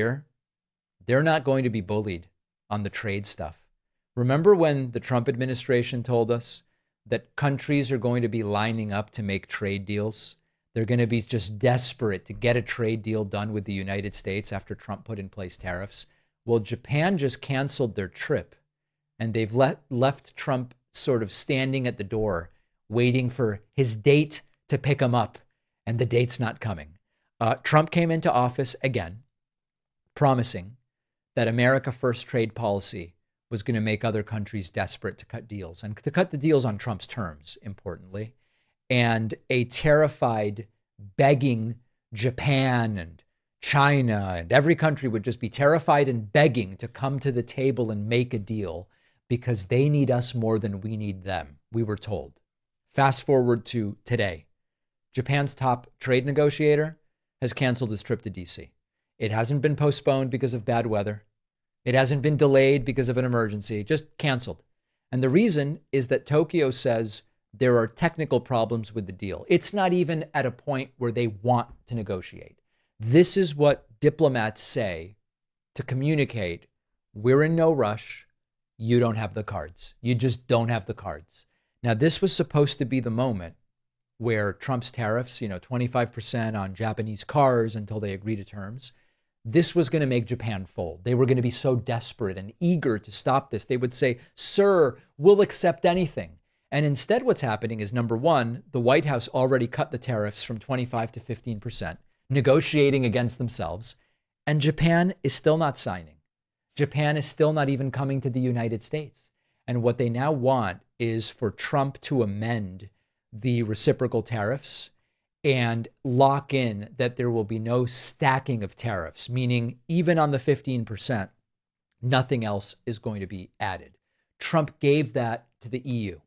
here, they're not going to be bullied on the trade stuff. Remember when the Trump administration told us that countries are going to be lining up to make trade deals? They're going to be just desperate to get a trade deal done with the United States after Trump put in place tariffs. Well, Japan just canceled their trip, and they've left Trump sort of standing at the door, waiting for his date to pick him up, and the date's not coming. Trump came into office again, promising that America First trade policy was going to make other countries desperate to cut deals, and to cut the deals on Trump's terms, importantly. And a terrified, begging Japan and China and every country would just be terrified and begging to come to the table and make a deal because they need us more than we need them, we were told. Fast forward to today. Japan's top trade negotiator has canceled his trip to DC. It hasn't been postponed because of bad weather. It hasn't been delayed because of an emergency, just canceled. And the reason is that Tokyo says there are technical problems with the deal. It's not even at a point where they want to negotiate. This is what diplomats say to communicate. We're in no rush. You don't have the cards. You just don't have the cards. Now, this was supposed to be the moment where Trump's tariffs, 25% on Japanese cars until they agree to terms, this was going to make Japan fold. They were going to be so desperate and eager to stop this. They would say, sir, we'll accept anything. And instead, what's happening is, number one, the White House already cut the tariffs from 25 to 15%, negotiating against themselves. And Japan is still not signing. Japan is still not even coming to the United States. And what they now want is for Trump to amend the reciprocal tariffs and lock in that there will be no stacking of tariffs, meaning even on the 15%, nothing else is going to be added. Trump gave that to the EU.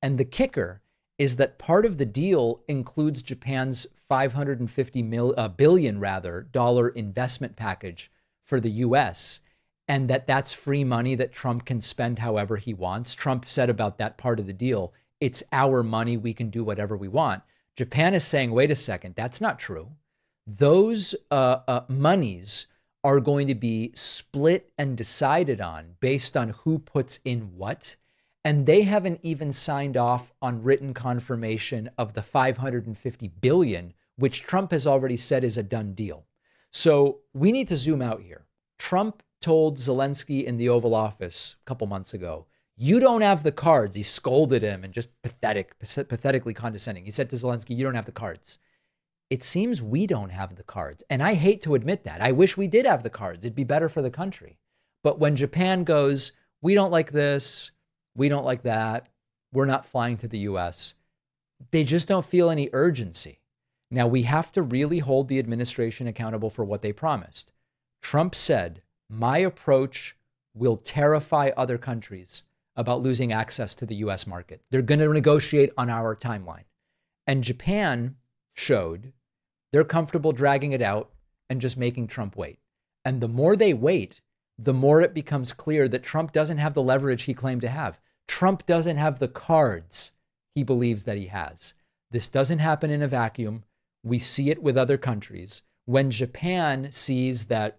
And the kicker is that part of the deal includes Japan's $550 billion dollar investment package for the US, and that's free money that Trump can spend however he wants. Trump said about that part of the deal, it's our money, we can do whatever we want. Japan is saying, wait a second, that's not true. Those monies are going to be split and decided on based on who puts in what. And they haven't even signed off on written confirmation of the $550 billion, which Trump has already said is a done deal. So we need to zoom out here. Trump told Zelensky in the Oval Office a couple months ago, you don't have the cards. He scolded him and just pathetically condescending. He said to Zelensky, you don't have the cards. It seems we don't have the cards. And I hate to admit that. I wish we did have the cards. It'd be better for the country. But when Japan goes, we don't like this, we don't like that, we're not flying to the US, they just don't feel any urgency. Now, we have to really hold the administration accountable for what they promised. Trump said, my approach will terrify other countries about losing access to the US market. They're going to negotiate on our timeline. And Japan showed they're comfortable dragging it out and just making Trump wait. And the more they wait, the more it becomes clear that Trump doesn't have the leverage he claimed to have. Trump doesn't have the cards he believes that he has. This doesn't happen in a vacuum. We see it with other countries. When Japan sees that,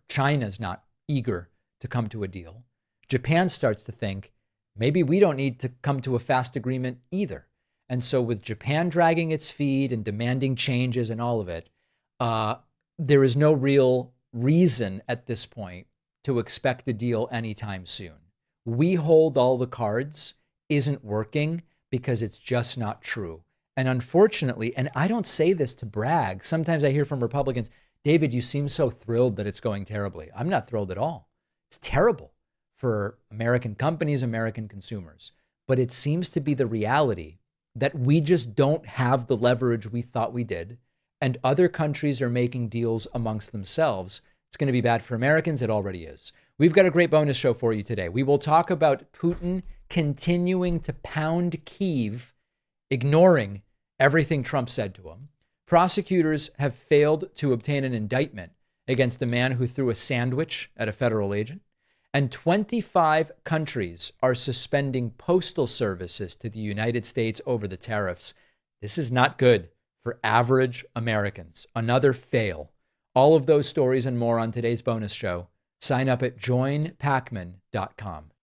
China's not eager to come to a deal, Japan starts to think, maybe we don't need to come to a fast agreement either. And so with Japan dragging its feet and demanding changes and all of it, there is no real reason at this point to expect a deal anytime soon. We hold all the cards isn't working because it's just not true. And unfortunately, and I don't say this to brag, sometimes I hear from Republicans, David, you seem so thrilled that it's going terribly. I'm not thrilled at all. It's terrible for American companies, American consumers. But it seems to be the reality that we just don't have the leverage we thought we did. And other countries are making deals amongst themselves. It's going to be bad for Americans. It already is. We've got a great bonus show for you today. We will talk about Putin continuing to pound Kyiv, ignoring everything Trump said to him. Prosecutors have failed to obtain an indictment against a man who threw a sandwich at a federal agent. And 25 countries are suspending postal services to the United States over the tariffs. This is not good for average Americans. Another fail All of those stories and more on today's bonus show. Sign up at joinpacman.com.